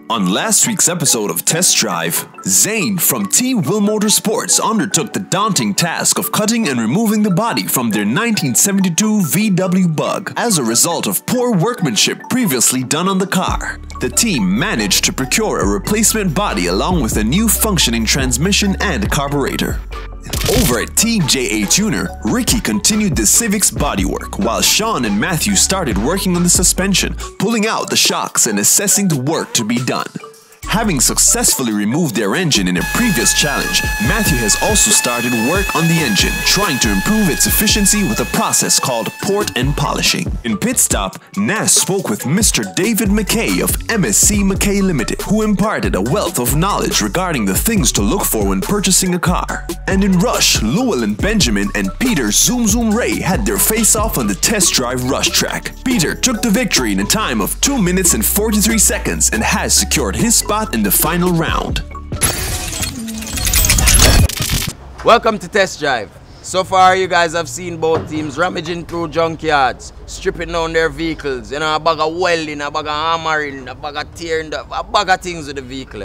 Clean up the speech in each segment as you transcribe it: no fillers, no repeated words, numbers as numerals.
On last week's episode of Test Drive, Zane from Team Will Motorsports undertook the daunting task of cutting and removing the body from their 1972 VW Bug as a result of poor workmanship previously done on the car. The team managed to procure a replacement body along with a new functioning transmission and carburetor. Over at Team JA Tuner, Ricky continued the Civic's bodywork, while Sean and Matthew started working on the suspension, pulling out the shocks and assessing the work to be done. Having successfully removed their engine in a previous challenge, Matthew has also started work on the engine, trying to improve its efficiency with a process called port and polishing. In pit stop, Nas spoke with Mr. David McKay of MSC McKay Limited, who imparted a wealth of knowledge regarding the things to look for when purchasing a car. And in Rush, Llewellyn Benjamin and Peter Zoom Zoom Ray had their face-off on the Test Drive Rush track. Peter took the victory in a time of 2 minutes and 43 seconds and has secured his spot in the final round. Welcome to Test Drive. So far you guys have seen both teams rummaging through junkyards, stripping down their vehicles, you know, a bag of welding, a bag of hammering, a bag of tearing, a bag of things with the vehicle.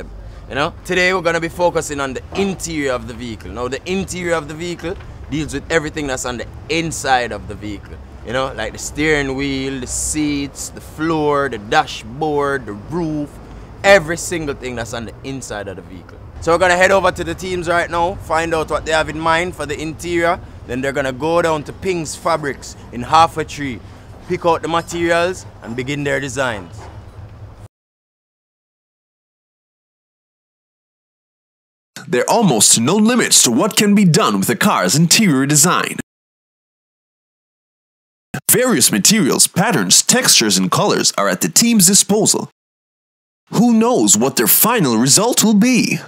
You know, today we're going to be focusing on the interior of the vehicle. Now the interior of the vehicle deals with everything that's on the inside of the vehicle. You know, like the steering wheel, the seats, the floor, the dashboard, the roof, every single thing that's on the inside of the vehicle. So we're gonna head over to the teams right now, find out what they have in mind for the interior. Then they're gonna go down to Pink's Fabrics in Halfway Tree, pick out the materials and begin their designs. There are almost no limits to what can be done with a car's interior design. Various materials, patterns, textures, and colors are at the team's disposal. Who knows what their final result will be?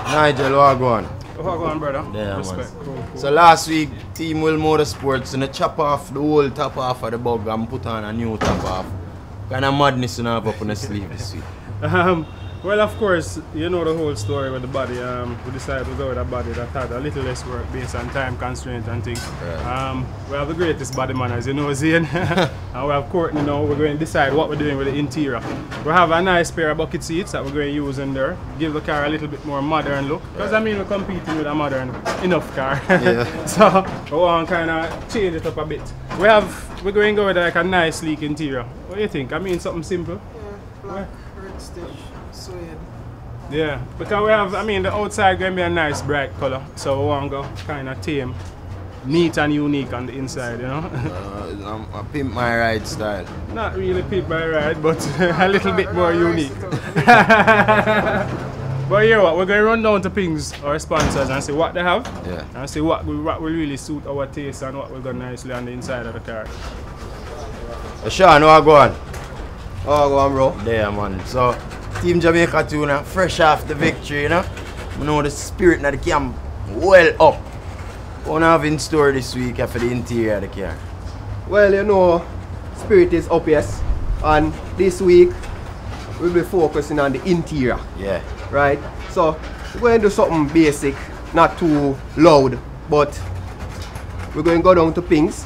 Nigel, what go on? What go on, brother? Yeah, respect. Cool. So last week, Team Will Motorsports and chop off the whole top half of the bug and put on a new top half. Kind of madness you have up on the sleeve this week. Well, of course, you know the whole story with the body. We decided to go with a body that had a little less work based on time constraint and things. Right. We have the greatest body man, as you know, Zane. And we have Courtney now. We're going to decide what we're doing with the interior. We have a nice pair of bucket seats that we're going to use in there. Give the car a little bit more modern look. Because I mean, we're competing with a modern enough car. Yeah. So we want to kind of change it up a bit. We're going to go with like a nice sleek interior. What do you think? I mean, something simple. Yeah, black, red stitch. Yeah, because we have, I mean, the outside going to be a nice bright color, so we want to go kind of tame, neat and unique on the inside, you know. I pimp my ride style. Not really pimp my ride, but a little bit more unique. But you know what, we're going to run down to Pings, our sponsors, and see what they have, and see what will really suit our taste and what will go nicely on the inside of the car. Sean, what go on? Oh, go on, bro. There, man. So, Team Jamaica Tuner, fresh off the victory, you know. I know the spirit of the camp well up. What have in store this week for the interior of the car? Well, you know, spirit is up, yes. And this week, we'll be focusing on the interior. Yeah. Right? So, we're going to do something basic, not too loud, but we're going to go down to Pink's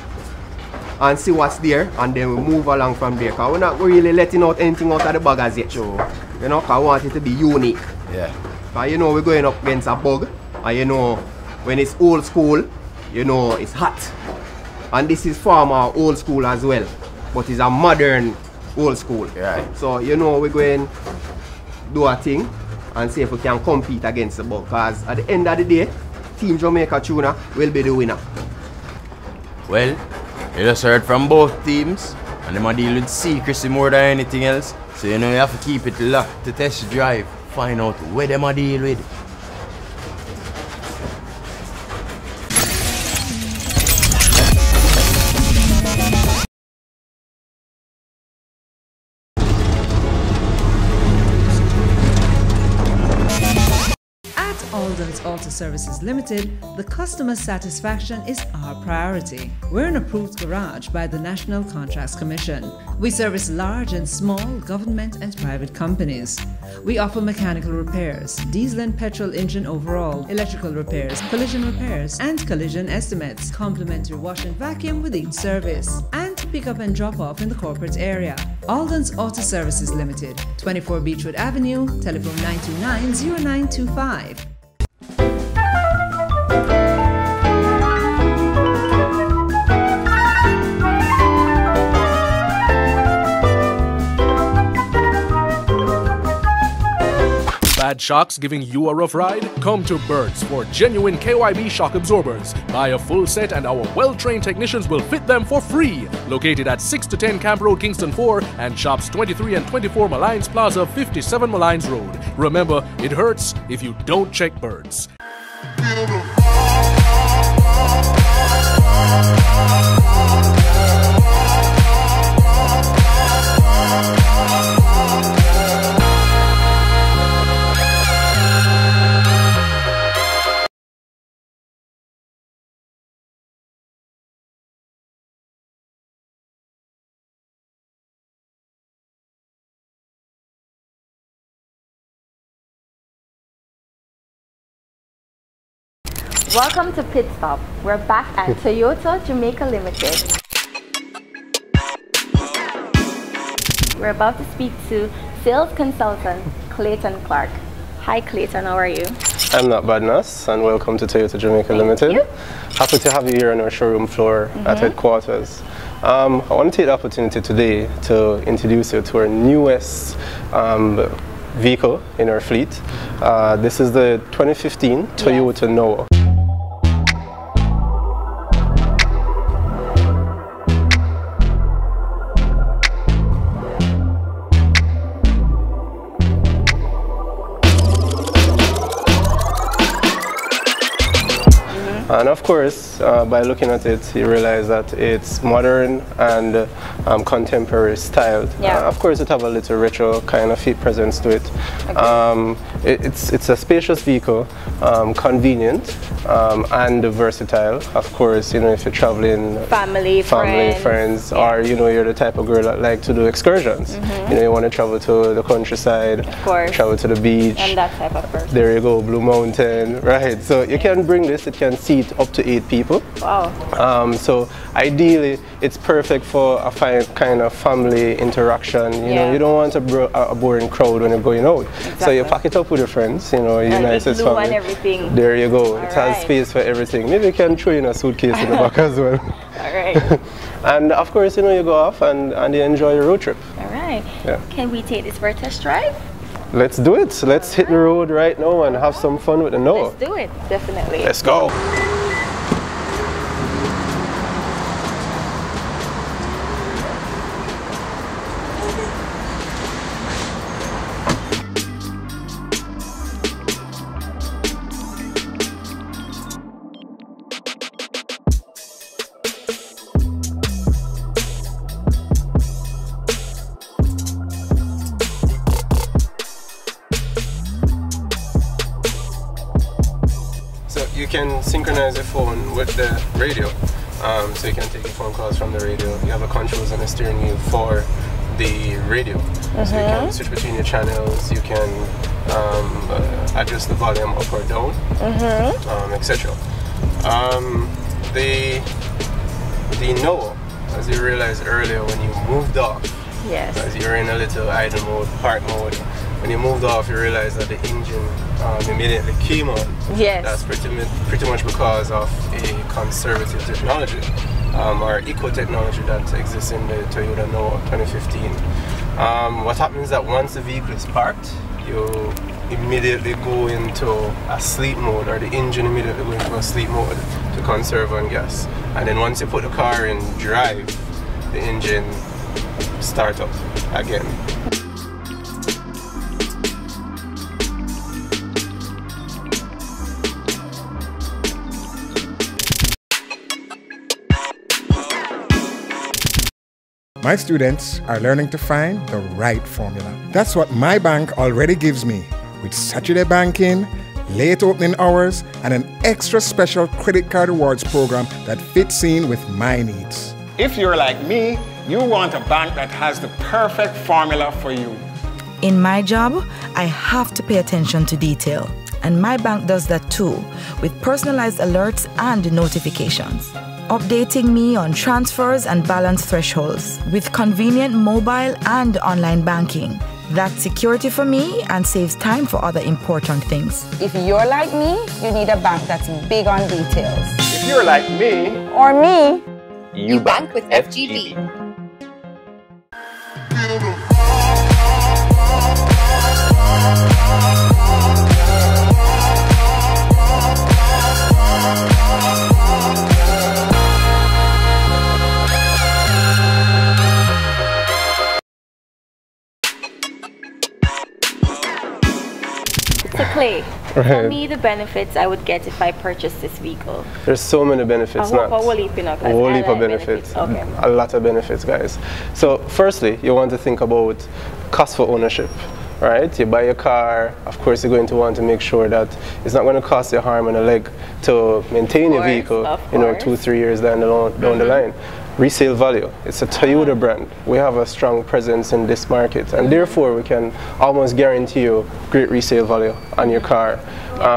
and see what's there, and then we'll move along from there. Because we're not really letting out anything out of the bag as yet. So, you know, because we want it to be unique. Yeah. Because you know we're going up against a bug, and you know when it's old school, you know it's hot. And this is former old school as well, but it's a modern old school. Right. So you know we're going to do a thing and see if we can compete against the bug. Because at the end of the day, Team Jamaica Tuner will be the winner. Well, you just heard from both teams, and them are dealing with secrecy more than anything else. So you know you have to keep it locked to Test Drive. Find out where them are deal with. Alden's Auto Services Limited, the customer satisfaction is our priority. We're an approved garage by the National Contracts Commission. We service large and small government and private companies. We offer mechanical repairs, diesel and petrol engine overhaul, electrical repairs, collision repairs, and collision estimates, complimentary wash and vacuum with each service, and pickup and drop-off in the corporate area. Alden's Auto Services Limited, 24 Beechwood Avenue, telephone 929-0925. Bad shocks giving you a rough ride? Come to Birds for genuine KYB shock absorbers. Buy a full set and our well-trained technicians will fit them for free. Located at 6 to 10 Camp Road, Kingston 4 and shops 23 and 24 Malines Plaza, 57 Malines Road. Remember, it hurts if you don't check Birds. Welcome to Pit Stop. We're back at Toyota Jamaica Limited. We're about to speak to sales consultant Clayton Clark. Hi Clayton, how are you? I'm not bad, Nas, and welcome to Toyota Jamaica Limited. You. Happy to have you here on our showroom floor at headquarters. I want to take the opportunity today to introduce you to our newest vehicle in our fleet. This is the 2015 Toyota Noah. And of course, by looking at it, you realize that it's modern and contemporary styled. Yeah. Of course, it have a little retro kind of fit presence to it. Okay. It's a spacious vehicle, convenient and versatile. Of course, you know, if you're traveling, family, friends, yeah. Or you know, you're the type of girl that like to do excursions. You know, you want to travel to the countryside, of course, travel to the beach. And that type of person. There you go, Blue Mountain, right? So you can bring this. It can seat up to 8 people. Wow. So ideally, it's perfect for a kind of family interaction. You know, you don't want a boring crowd when you're going out. Exactly. So you pack it up with your friends. You know, your nicest family. And everything. There you go. All it has space for everything. Maybe you can throw in a suitcase in the back as well. All right. And of course, you know, you go off and you enjoy your road trip. All right. Yeah. Can we take this for a test drive? Let's do it. Let's hit the road right now and have some fun with the Noah. Let's do it. Definitely. Let's go. You can synchronize your phone with the radio, so you can take your phone calls from the radio. You have a controls on the steering wheel for the radio, so you can switch between your channels. You can adjust the volume up or down, etc. The Noah, as you realized earlier when you moved off, yes, as you're in a little idle mode, park mode. When you moved off, you realized that the engine immediately came on. Yes. That's pretty much because of a conservative technology, or eco-technology that exists in the Toyota Noah 2015. What happens is that once the vehicle is parked, you immediately go into a sleep mode, or the engine immediately go into a sleep mode to conserve on gas. And then once you put the car in drive, the engine starts up again. My students are learning to find the right formula. That's what my bank already gives me, with Saturday banking, late opening hours, and an extra special credit card rewards program that fits in with my needs. If you're like me, you want a bank that has the perfect formula for you. In my job, I have to pay attention to detail, and my bank does that too, with personalized alerts and notifications. updating me on transfers and balance thresholds with convenient mobile and online banking. That's security for me and saves time for other important things. If you're like me, you need a bank that's big on details. If you're like me, Or me, you bank with FGB. So Clay, Right. tell me the benefits I would get if I purchased this vehicle. There's so many benefits. A whole heap, you know, 'cause a whole I heap of like benefits. Okay. A lot of benefits, guys. So firstly, you want to think about cost for ownership. Right? You buy a car, of course you're going to want to make sure that it's not going to cost you a arm and a leg to maintain your vehicle, you know, 2-3 years down the line. Resale value. It's a Toyota brand. We have a strong presence in this market, and therefore we can almost guarantee you great resale value on your car.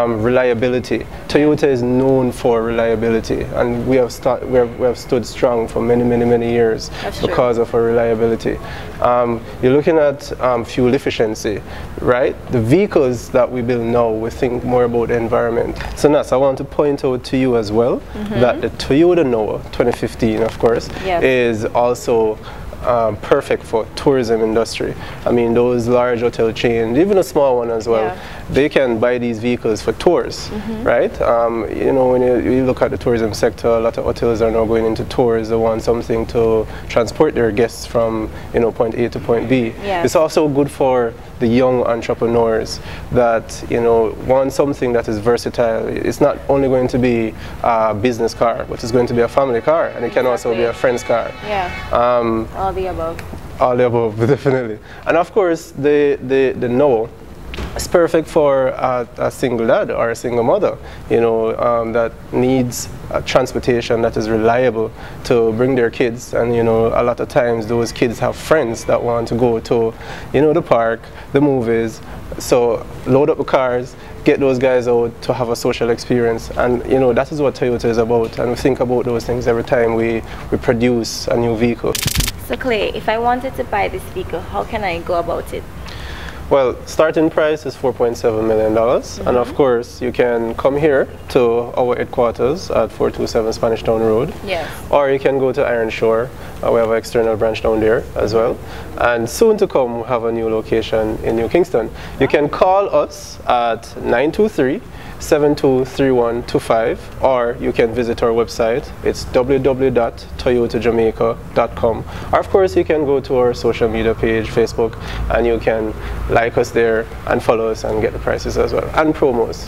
Reliability. Toyota is known for reliability, and we have stood strong for many years because of our reliability. You're looking at fuel efficiency, right? The vehicles that we build now, we think more about the environment. So Nas, I want to point out to you as well that the Toyota Noah 2015, of course, is also perfect for tourism industry. I mean, those large hotel chains, even a small one as well, they can buy these vehicles for tours, right? You know, when you look at the tourism sector, a lot of hotels are now going into tours. They want something to transport their guests from, you know, point A to point B. It's also good for the young entrepreneurs that, you know, want something that is versatile. It's not only going to be a business car, but it's going to be a family car, and it can also be a friend's car. All the above. All the above, definitely. And of course, the Noah is perfect for a single dad or a single mother, you know, that needs transportation that is reliable to bring their kids. And, you know, a lot of times those kids have friends that want to go to, you know, the park, the movies. So load up the cars, get those guys out to have a social experience. And, you know, that is what Toyota is about. And we think about those things every time we produce a new vehicle. So Clay, if I wanted to buy this vehicle, how can I go about it? Well, starting price is $4.7 million. And of course, you can come here to our headquarters at 427 Spanish Town Road. Or you can go to Iron Shore. We have an external branch down there as well. And soon to come, we have a new location in New Kingston. You can call us at 923-723125, or you can visit our website. It's www.toyotajamaica.com. Or of course, you can go to our social media page, Facebook, and you can like us there and follow us and get the prices as well, and promos.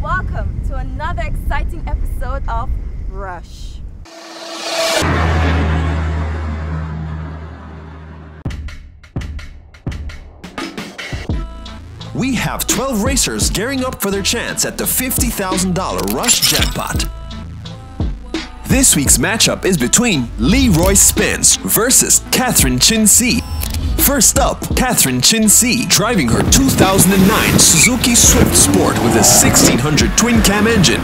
Welcome to another exciting episode of Rush. We have 12 racers gearing up for their chance at the $50,000 Rush jackpot. This week's matchup is between Leroy Spence versus Catherine Chin-C. First up, Catherine Chin-C, driving her 2009 Suzuki Swift Sport with a 1600 twin-cam engine.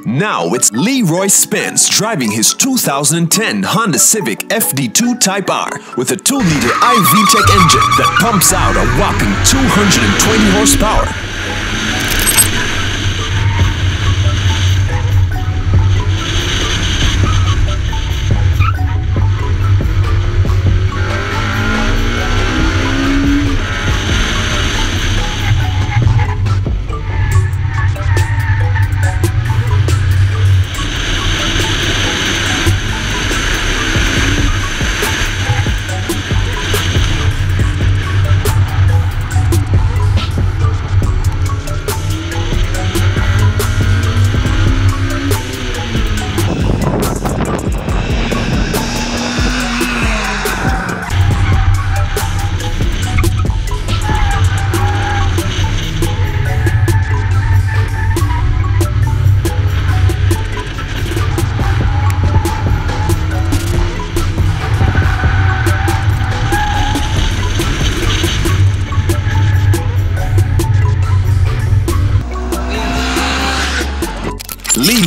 Now it's Leroy Spence driving his 2010 Honda Civic FD2 Type R with a 2-liter iVTEC engine that pumps out a whopping 220 horsepower.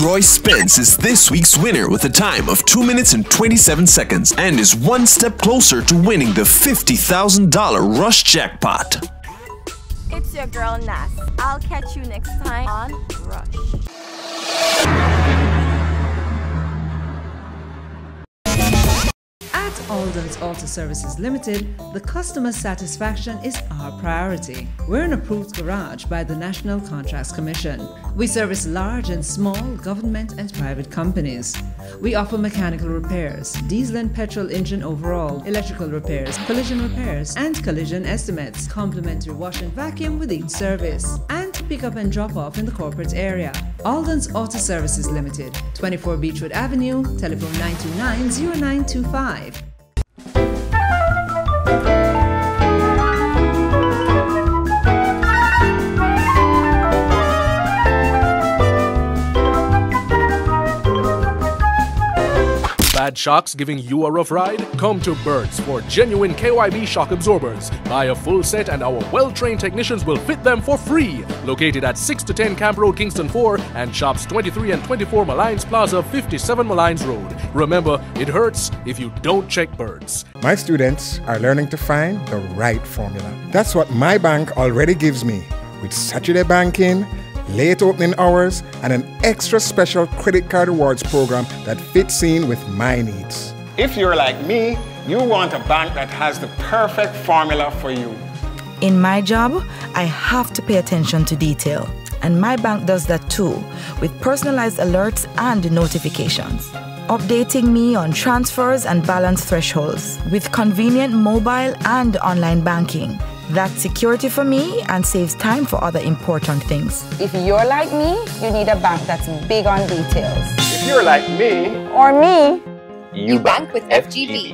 Roy Spence is this week's winner with a time of 2 minutes and 27 seconds and is one step closer to winning the $50,000 Rush jackpot. It's your girl Nas. I'll catch you next time on Rush. At Alden's Auto Services Limited, the customer satisfaction is our priority. We're an approved garage by the National Contracts Commission. We service large and small government and private companies. We offer mechanical repairs, diesel and petrol engine overhaul, electrical repairs, and collision estimates, complimentary wash and vacuum with each service, and pick up and drop off in the corporate area. Alden's Auto Services Limited, 24 Beechwood Avenue, telephone 929-0925. Bad shocks giving you a rough ride? Come to Birds for genuine KYB shock absorbers. Buy a full set and our well-trained technicians will fit them for free. Located at 6 to 10 Camp Road, Kingston 4 and shops 23 and 24 Malines Plaza, 57 Malines Road. Remember, it hurts if you don't check Birds. My students are learning to find the right formula. That's what my bank already gives me with Saturday banking, late opening hours, and an extra special credit card rewards program that fits in with my needs. If you're like me, you want a bank that has the perfect formula for you. In my job, I have to pay attention to detail, and my bank does that too, with personalized alerts and notifications. Updating me on transfers and balance thresholds, with convenient mobile and online banking. That's security for me and saves time for other important things. If you're like me, you need a bank that's big on details. If you're like me, Or me, You bank with FGB.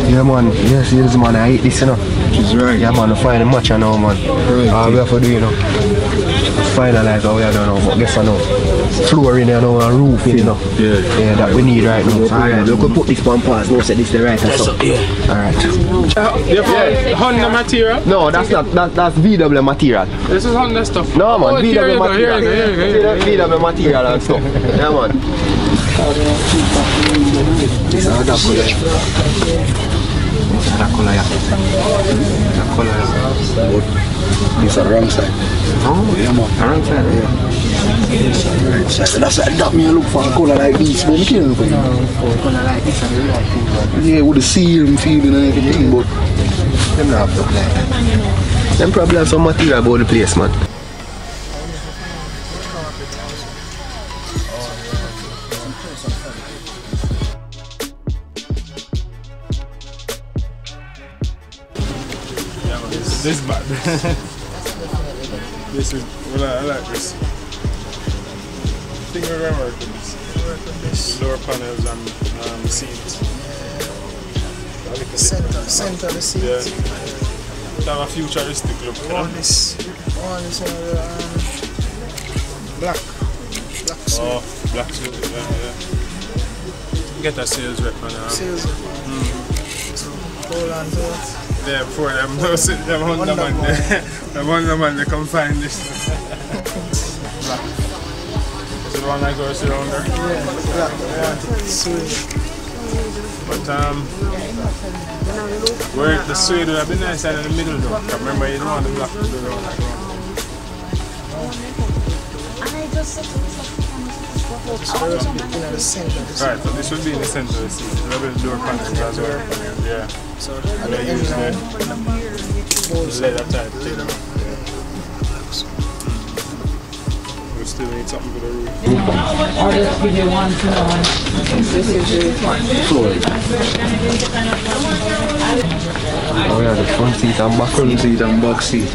yeah man, yes, man, I eat this, you know. She's right. Yeah man, I find the match now, man. Right. We have to do, you know. Finalize what we are doing now, but guess what now? Floor in there now and roof in, you know. Yeah. Yeah, that we need right now. So alright, we can put this one past, now set this the right and so. Yeah. Alright. You found Honda material? No, that's not, that's VW material. This is Honda stuff. No man, VW material. Here you go. VW material and stuff. Yeah man. This is that color. That color, yeah. That color, But it's a wrong side. oh, Yeah, man. wrong side, yeah. Right side. That's that me look for a color like this, but you can't look for it. Color like this, I really like it, man. Yeah, with the seal and feeling and everything, but Them not have problem. Them probably have some material about the place, man. This bad. This is, well, I like this. I think we're going to work with this. Lower panels and seats. Center the seat. Yeah. It have a futuristic look. One is black suit. Oh, black suit, yeah. Get a sales rep on Sales rep. So hold on to it. yeah, before them, no, them Honda man, them Honda man, they come find this. Black. Is it the one that goes around there? Yeah, black. I want it sweet. But where the suede would have been nice and in the middle though. Remember, you don't want the black to go around like that. Right, so this would be in the center of the seat. There will be the door panels as well. Yeah. So they use the leather type thing. We still need something for the roof. I'll just give you one to know. This is Oh yeah, the front seat and back seat.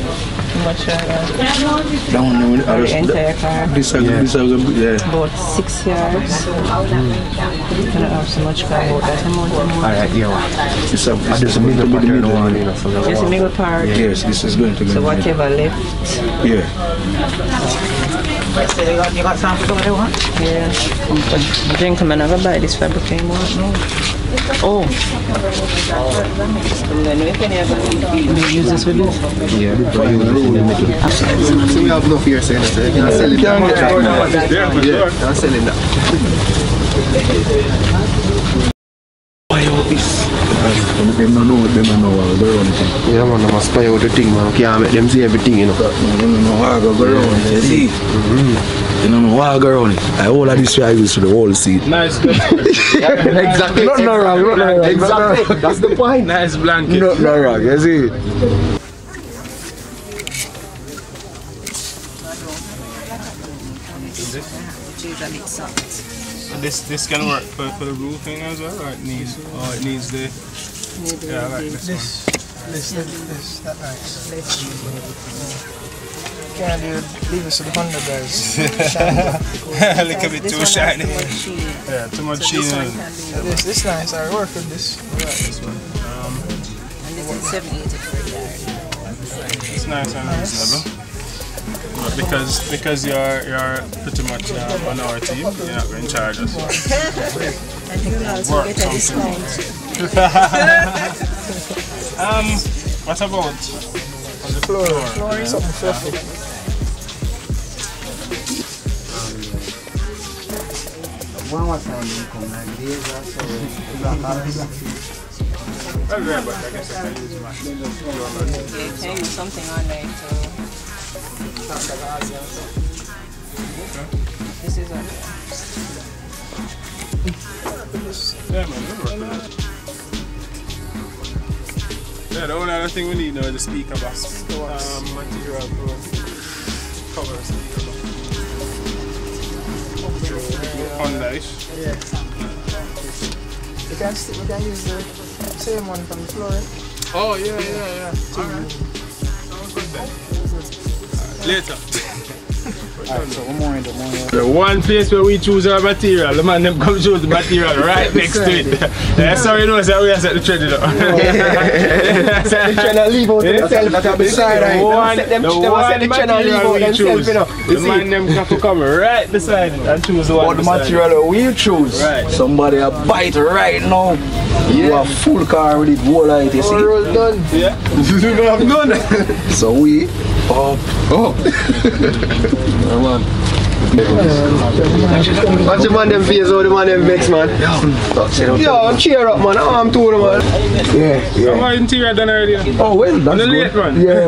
much down the entire car. This about 6 years. You cannot have so much car about that amount of money. Alright, yeah. There's a middle part there, There's a middle part. Yes, this is going to be. So whatever left. Yeah. You got something for the one? Yeah. The gentleman never buy this fabric anymore. No. Oh. And then we can use this with this. Yeah. So we have enough here, so you can sell it. Yeah, I'm selling that. Them don't know they're running. Yeah, man, I must spy out the thing, man. Can't make them see everything, you know. No, I go around it, you see? You know, I go around it. All of this I use for the whole seat. Nice. Exactly. Not wrong. Exactly. That's the point. Nice blanket. Not wrong, you see? This can work for the roofing as well, or it needs the. Yeah, I like this that nice. Can't leave us with the Honda guys. A little bit too shiny. Yeah, too much sheen. This nice. I work with this. I like this one. And this is 78 for a yard. It's nice and reasonable. But because you're pretty much on our team, you're not going to charge us. And you will also get a discount. What about the floor? Floor is something fluffy. One more time you come like this, so well, yeah, but I guess I can use my You can use something on there to This is on there. Yeah, man, we'll work with that. Yeah, the only other thing we need now is the speaker box. Material for cover speaker box. Honda-ish. Yeah. We can use the same one from the floor. Oh, yeah. Alright. Sounds good then. Later. Alright, so one more. The one place where we choose our material, the man them come choose the material right next to it. That's how you know that we are set the trend up. Set the trend and leave out themselves at the beside, right? The man them have to come right beside it and choose the one beside it. What material we choose? Right. Somebody a bite right now. You have full car with it, whole light, you see? All done. Yeah. You have done. So we up. Come on. Watch the man them face how the man them vex, man. Yo, cheer up, man. I'm to them, man. Yeah. So my interior done already? Oh, well, that's the late good. one? Yeah.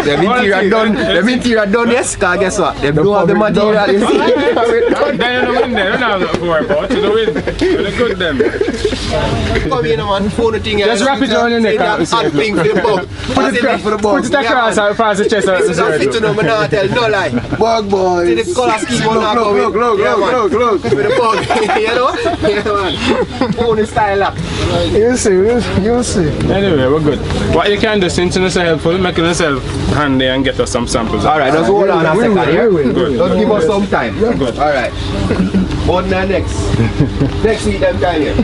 Them interior done, yes, because guess what? They don't have the material, you see? Then you don't win there, you don't have to worry about it, you don't win. You're good them. Come here, man, phone the thing. Just wrap it around your neck. Hot thing for the bug. Put it across and pass the chest out. This is a fit to know, man, I tell no lie. Bug boys. See the color scheme on that going. Look. With the bug, you know? Yeah, man. Phone style up. You see. Anyway, we're good. What you can do, since you're so helpful, make yourself handy and get us some samples. Alright, just hold on a second here. Good. Just give us some time. Good. Alright. On the next week, them time here.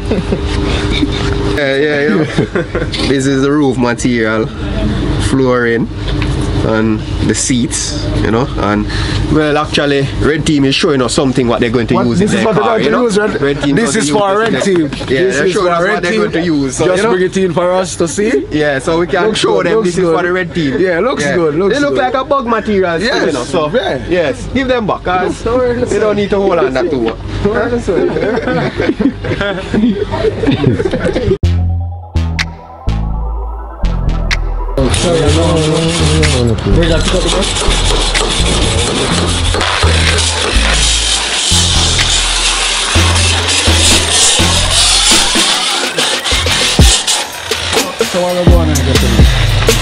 Yeah. This is the roof material, flooring. and the seats, you know, and well, actually, red team is showing us something what they're going to use in their car, you know. Red team this is for red team. Yeah, they're showing us what they're going to use. So, just bring it in for us to see. Yeah, so we can show them this is for the red team. Yeah, looks good. They look like a bug material, yes. You know. So yes, give them back, cause they don't need to hold on that too much.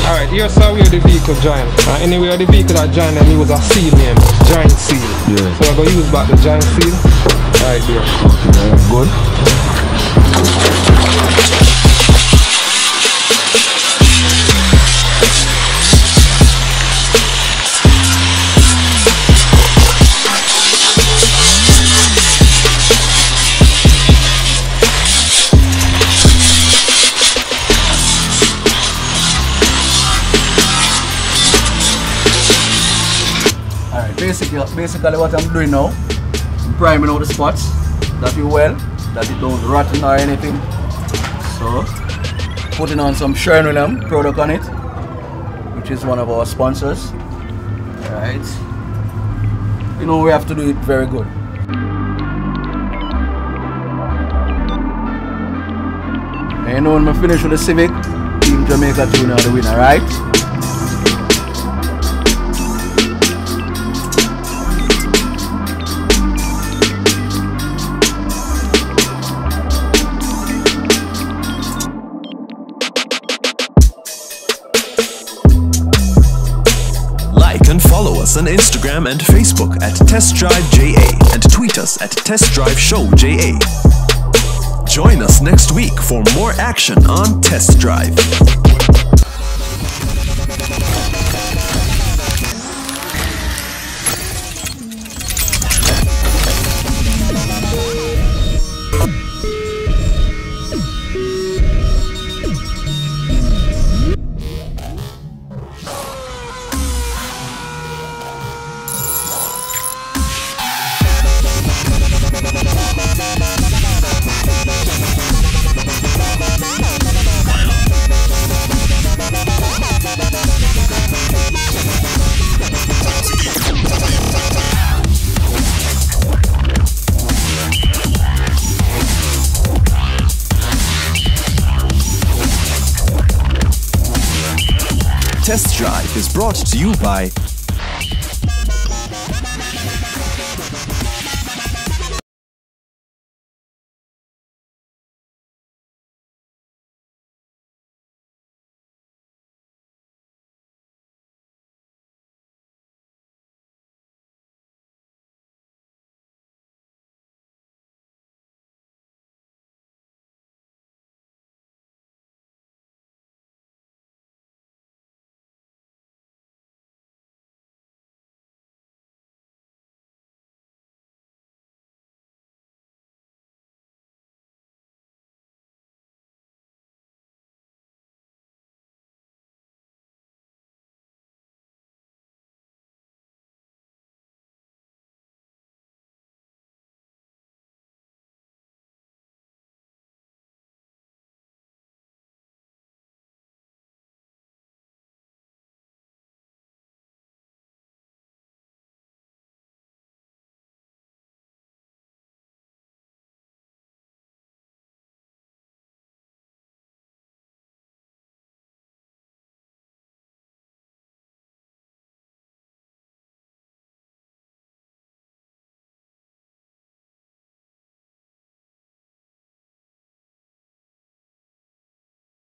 Alright, here's how where the vehicle join. Anywhere the vehicle that join, then use a seal name, giant seal. Yeah. So I'm going to use back the giant seal. Right there. Okay, good. Basically what I'm doing now, I'm priming out the spots that you well, that it don't rotten or anything. So putting on some Sherwin product on it, which is one of our sponsors. Alright. You know we have to do it very good. And you know when I finish with the Civic, Team Jamaica 2 now the winner, right? And follow us on Instagram and Facebook at TestDriveJA and tweet us at TestDriveShowJA. Join us next week for more action on Test Drive. Test Drive is brought to you by